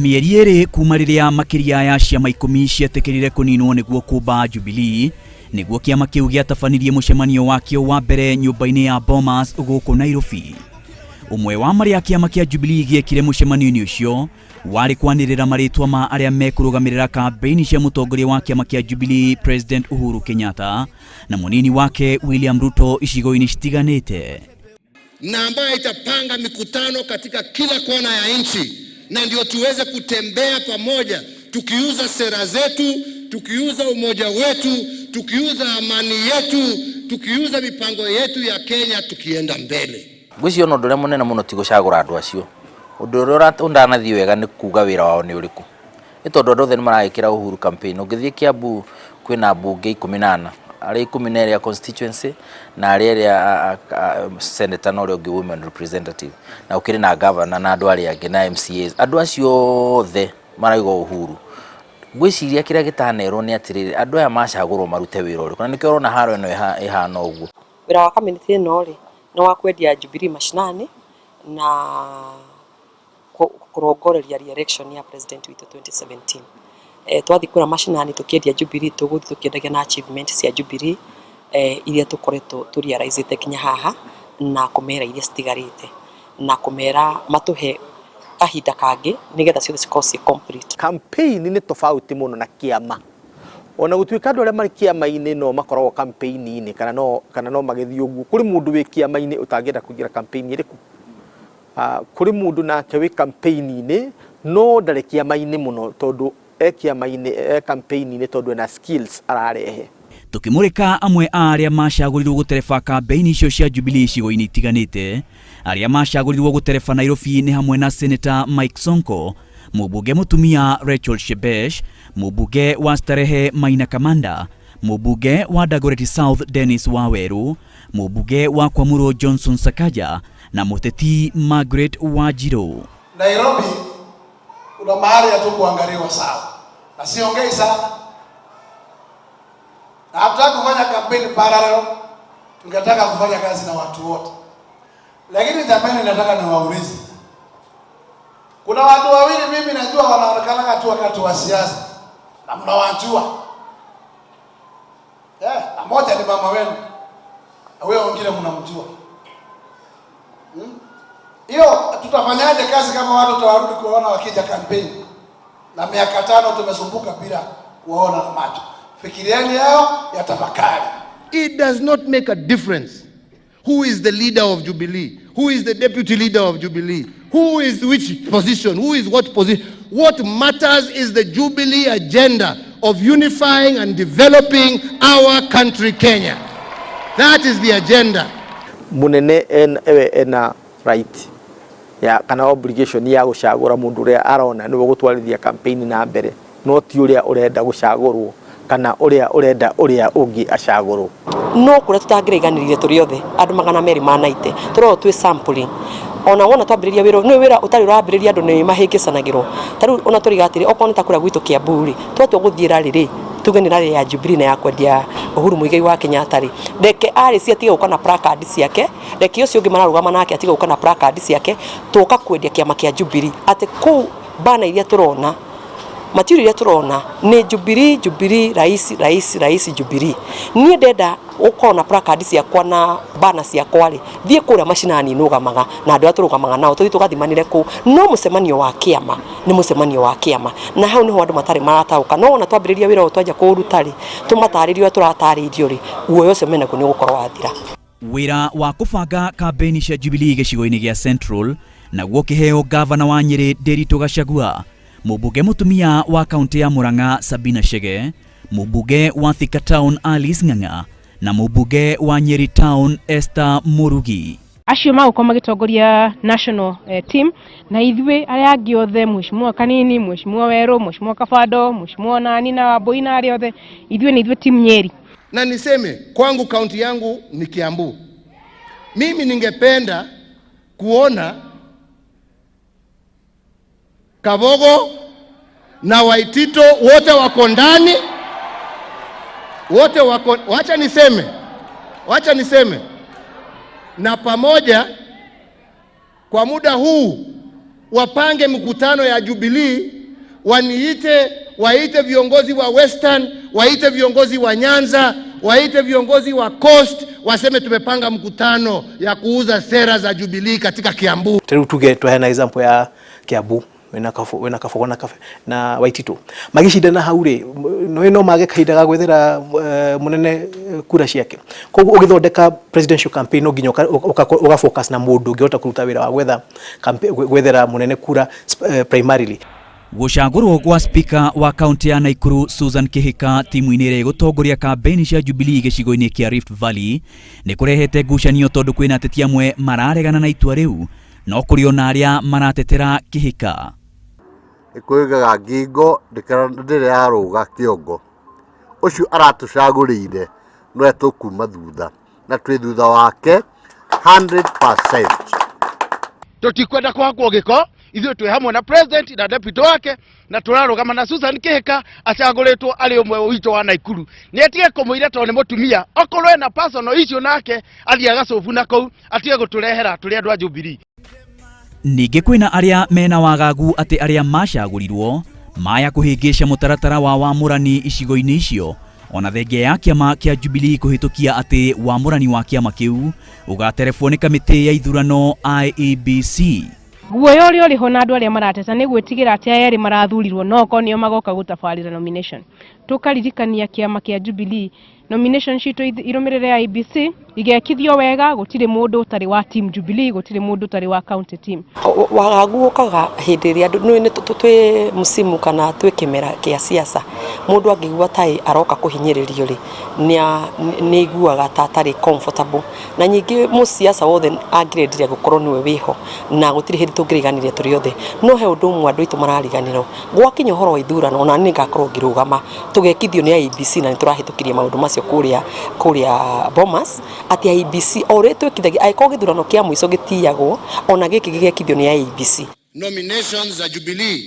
Mieri eri kuma riria makiria ya ciama 10 ciatikirire kuninwo niguo kumba Jubilee niguo kiama kiu giatabanirie mucemanio wakio wa mbere nyumba-ini ya Bomas guku Nairobi. Umwe wa maria kiama kia Jubilee giekire mucemanio-ini ucio wari kwanirira maritwa ma aria mekurugamirira kampeini cia mutongoria wa kiama kia Jubilee President Uhuru Kenyatta na munini wake William Ruto icigo-ini citiganite, na ambaye itapanga mikutano katika kila kona ya nchi, na ndio tuweze kutembea pamoja tukiuza sera zetu, tukiuza umoja wetu, tukiuza amani yetu, tukiuza mipango yetu ya Kenya tukienda mbele. Gwicio no ndore munene muno ti gucagura andu acio. Undu uria undanathi wega ni kuga wira wao ni uriku. Itondu andu othe ni maragikira Uhuru campaign. Ungithie Kiambu kwina bunge 18, ari 14 ya constituency na ari senator no ri women representative, na ukiri na governor na andu ari angi na MCAs. Andu acio othe maraigo Uhuru. Gwiciria kiria gitanerwo ni atiriri andu aya macagurwo marute wira uriku, na nikio urona haro ino ihana uguo. Wira wa community no ri no wa kwendia Jubilee mashinani na kurongoreria election ya president witu 2017. Twathi kura mashinani tukiendia Jubilee, tuguthi tukiendagia na achievement cia Jubilee iria tukoretwo turiaraizite kinya haha, na kumera iria stigarite na kumera matuhe kahinda kangi nigetha ciothe cikorwo complete. Campaign ni tofauti muno na kiama. Ona gutuika andu aria mari kiama-ini no makoragwo campaign-ini kana no magithii uguo. Kuri mundu wi kiama-ini utangienda kugira campaign iriku. Kuri mundu nake wi campaign-ini no ndare kiama-ini muno tondu kiama-ini campaign-ini tondu na skills ararehe. Tukimurika amwe aria macagurirwo gutereba campaign icio cia Jubilee cigo-ini itiganite, aria macagurirwo gutereba Nairobi ni hamwe na Senator Mike Sonko, mubunge mutumia Rachel Shebesh, mubunge wa Starehe Maina Kamanda, mubunge wa Dagoretti South Dennis Waweru, mubunge wa Kwamuro Johnson Sakaja na muteti Margaret Wajiro. Nairobi kuna mahali ya tu kuangaliwa sawa, na siongei sana, na hatutaki kufanya campaign parallel, tungetaka kufanya kazi na watu wote. Lakini jamani, nataka niwaulize, kuna watu wawili mimi najua wanaonekana tu wakati wa siasa na mnawajua. Na moja ni mama wenu, na wewe wengine mnamjua. Hiyo tutafanyaje kazi kama watu tawarudi kuona wakija campaign na miaka 5 tumesumbuka bila kuona na macho? Fikirieni yao ya tafakari. It does not make a difference who is the leader of Jubilee, who is the deputy leader of Jubilee, who is which position, who is what position. What matters is the Jubilee agenda of unifying and developing our country, Kenya. That is the agenda. Munene ena right ya kana obligation ya gucagura mundu uria arona niwe gutwarithia campaign na mbere, no ti uria urenda gucagurwo kana uria urenda uria ungi acagurwo. No kura tutangiriganirire turi othe andu 290 turo twi sampling. Ona wona twambiriria wira ni wira utari urambiriria andu ni mahingicanagirwo. Tariu ona turigatiri okoni takura gwitu Kiamburi twatwa guthiira riri tugenera ya Jubilee na ya kwendia Uhuru Muigai wa Kenyatta ri ndeke ari cia tiga ukana placard ciake, ndeke ucio ungi mararugama nake atiga ukana placard ciake, tuka kwendia kiama kia Jubilee ati ku bana iria turona matiri iria turona ni Jubilee rais Jubilee. Nie ndenda ukona placard ciakwa na bana ciakwa ri thie kuria mashinani nugamaga na andu aturugamaga nao tuthi tugathimanire ku no mucemanio wa kiama ni mucemanio wa kiama, na hau niho andu matari maratauka. No ona twambiriria wira utwaja kuruta ri tumataririo turataririo ri uoyo ucio mena ku ni gukorwo wathira. Wira wa kubanga campaign cia Jubilee gicigo-ini gia Central naguo kiheo governor wa Nyeri Nderitu Gachagua, mubunge mutumia wa kaunti ya Murang'a Sabina Chege, mubunge wa Thika Town Alice Ng'ang'a na mubunge wa Nyeri Town Esther Murugi. Acio magukoma gitongoria national team na ithwe aria angi othe, Mheshimiwa Kanini, Mheshimiwa Weru, Mheshimiwa Kafado, Mheshimiwa Nani na Wambui na aria othe ithwe ni ithwe team Nyeri. Na niseme kwangu kaunti yangu ni Kiambu. Mimi ningependa kuona Kabogo na Waitito wote wako ndani, wote wako, wacha niseme na pamoja kwa muda huu wapange mkutano ya Jubilee, waite viongozi wa Western, waite viongozi wa Nyanza, waite viongozi wa Coast, waseme tumepanga mkutano ya kuuza sera za Jubilee katika Kiambu. Tuge tuhena example ya Kiambu wena kafu na Waititu magishindana haure no mage kaida ga gwethera munene kura ciake koguo ugithondeka presidential campaign nginya uga focus na mundu ngihota kuruta wira wa gwethera munene kura primarily. Gucagurwo gwa speaker wa kaunti ya Naikuru Susan Kihika timu-inĩ ĩrĩa gũtongoria kampeni cia Jubilee gĩcigo-inĩ kĩa Rift Valley nĩ kũrehete ngucanio tondũ kwĩna ateti amwe mararegana na itua rĩu no kũrĩ ona arĩa maratetera Kihika. Ikuigaga ngingo ndĩrĩ yarũga kĩongo ũcio aratucagũrĩire no tũkuma thutha na twĩ thutha wake 100%. Tutikwenda kwakwo gĩko ithuĩ twĩ hamwe na president na deputy wake na tũrarũgama na Susan Kihika acagũrĩtwo arĩ ũmwe witũ wa Naikuru. Nĩ atige kũmũira tondũ nĩ mũtumia okorwo ena personal issue nake athiĩ agacobu na kũu atige gũtũrehera tũrĩ andũ a Jubilee. Ningĩ kwĩna arĩa mena wagagu atĩ arĩa macagũrirwo maya kũhĩngĩca mũtaratara wa wamũrani icigo-inĩ icio ona thengia ya kĩama kĩa Jubilee kũhĩtũkia atĩ wamũrani wa kĩama kĩu ũgaterebwo nĩ kamĩtĩ ya ithurano IEBC. Guoya ũrĩa ũrĩho na andũ arĩa marateta nĩ gwĩtigĩra atĩ aya erĩ marathurirwo no ko nĩo magoka gũtabarĩra nomination. Tũkaririkania kĩama kĩa Jubilee nomination citũ irũmĩrĩre ya IEBC igekithio wega, gũtirĩ mũndũ ũtarĩ wa team Jubilee, gũtirĩ mũndũ ũtarĩ wa county team. Wagagu ũkaga hĩndĩ ĩrĩa andũ twĩ musimu kana twĩ kĩmera kĩa siasa, mũndũ angĩigua tai aroka kũhinyĩrĩrio rĩ nĩ iguaga ta atarĩ comfortable, na nyingĩ mũsiasa wothe angĩrendire gũkorwo niwe wĩho na gũtirĩ hĩndĩ tũngĩriganĩria tũrĩ othe, no he ũndũ ũmwe andũ aitũ marariganĩrwo gwakinya ũhoro wa ithurano ona nĩ ngakorwo ngĩrũgama tũgekithio nĩ IEBC na nĩ tũrahĩtũkirie maũndũ macio kũrĩa Bomas ati IEBC ore twekithagia aiko githurano kĩa mũico gĩtiyagwo ona gĩkĩ gĩgekithio nĩ IEBC. Nominations za Jubilee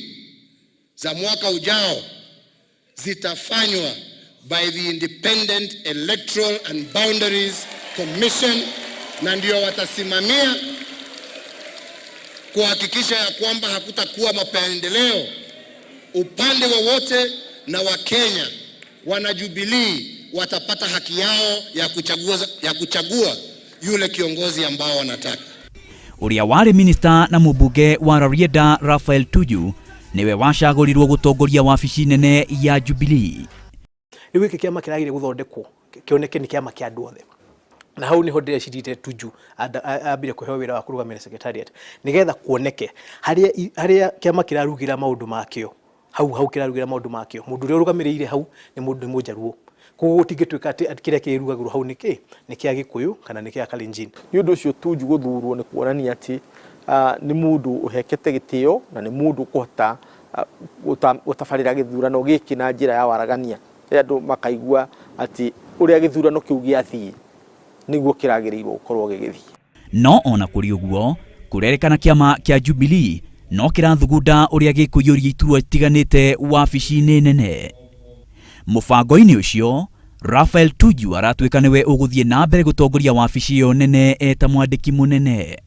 za mwaka ujao zitafanywa by the Independent Electoral and Boundaries Commission na ndio watasimamia kuhakikisha ya kwamba hakutakuwa mapendeleo upande wowote na Wakenya wana Jubilee watapata haki yao ya kuchagua yule kiongozi ambao wanataka. Uria warĩ minister na mũmbunge wa Rarieda Raphael Tuju niwe wacagũrirwo gũtongoria wabici nene ya Jubilee. Rĩu gĩkĩ kĩama kĩragire gũthondekwo kĩoneke nĩ kĩama kĩa andũ othe. Na hau niho ndĩrecirirĩte Tuju ambire kũheo wĩra wa kũrũgamĩrĩra secretariat nĩgetha kuoneke harĩa kĩama kĩrarugĩra maũndũ makĩo hau kĩrarugĩra maũndũ makĩo mũndũ ũrĩa ũrũgamĩrĩire hau nĩ mũndũ mũnjaruo. Koguo tingĩtuĩka atĩ kĩrĩa kĩrugagĩrwo hau nĩ kĩa Gĩkũyũ kana nĩ kĩa Kalenjin. Nĩ ũndũ ũcio Tuju gũthurwo nĩ kuonania atĩ nĩ mũndũ ũhekete gĩtĩo na nĩ mũndũ kũhota gũtabarĩra gĩthurano gĩkĩ na njĩra ya waragania. Andũ makaigua atĩ ũrĩa gĩthurano kĩu gĩathiĩ nĩguo kĩragĩrĩirwo gũkorwo gĩgĩthiĩ. No ona kũrĩ ũguo kũrerekana kĩama kĩa Jubilee no kĩrathugunda ũrĩa gĩkũiyũria iturwa itiganĩte wabici-inĩ nene. Mũbango-inĩ ũcio Raphael Tuju aratuĩka niwe ũgũthiĩ na mbere gũtongoria wabici ĩyo nene eta mwandĩki mũnene.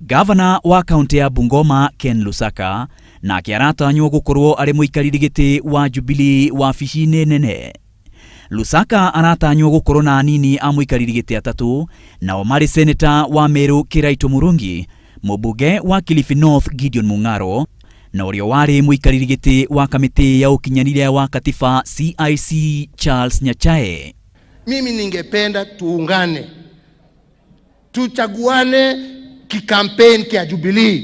Gavana wa kaunti ya Bungoma Ken Lusaka nake aratanywo gũkorwo arĩ mũikarĩri gĩtĩ wa Jubilee wabici-inĩ nene. Lusaka aratanywo gũkorwo na anini a mũikarĩri gĩtĩ atatũ nao marĩ seneta wa Meru Kĩraitũ Mũrũngi, mũmbunge wa Kilifi North Gideon Mung'aro na ũrĩa warĩ mũikarĩri gĩtĩ wa kamĩtĩ ya ũkinyanĩria wa katiba CIC Charles Nyachae. Mimi ningependa tuungane, tuchaguane kikampeni kia Jubilee,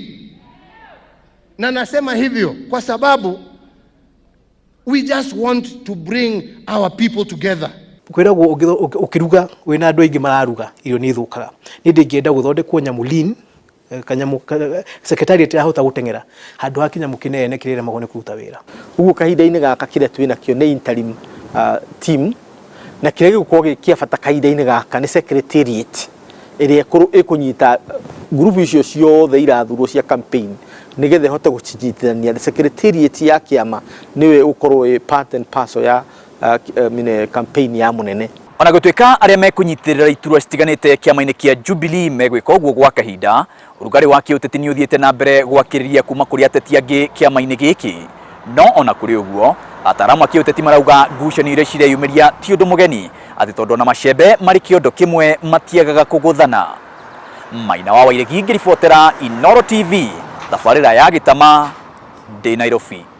na nasema hivyo kwa sababu we just want to bring our people together. Kwĩragwo ũkĩruga wĩna andũ aingĩ mararuga irio nĩ ithũkaga. Nĩ ndĩngĩenda gũthondekwo nyamũ lean kanyamu secretariat yahota gũteng'era handũ ha kinyamu kĩnene kĩrĩa magone kũruta wĩra. Ũguo kahinda-inĩ gaka kĩrĩa twĩna kĩo nĩ interim team na kĩrĩa gĩgũkorwo gĩkĩa bata kahinda-inĩ gaka nĩ secretariat ĩrĩa ĩkũnyita group icio ciothe irathurwo cia campaign nĩgetha ĩhote gũcinyitithania. Secretariat ya kĩama nĩwe ũkorwo part and parcel ya campaign ya mũnene. Ona gũtuĩka arĩa mekũnyitirĩra iturwa citiganĩte kĩama-inĩ kĩa Jubilee megwĩka ũguo gwa kahinda, ũrugarĩ wa kĩũteti nĩ ũthiĩte na mbere gwakĩrĩria kuma kũrĩ ateti angĩ kĩama-inĩ gĩkĩ. No ona kũrĩ ũguo, ataaramu a kĩũteti marauga ngucanio iria cireyumĩria ti ũndũ mũgeni, atĩ tondũ ona macembe marĩ kĩondo kĩmwe matiagaga kũgũthana. Maina wa Wairegi ngĩribotera Inooro TV, thabarĩra ya Gĩtama, ndĩ Nairobi.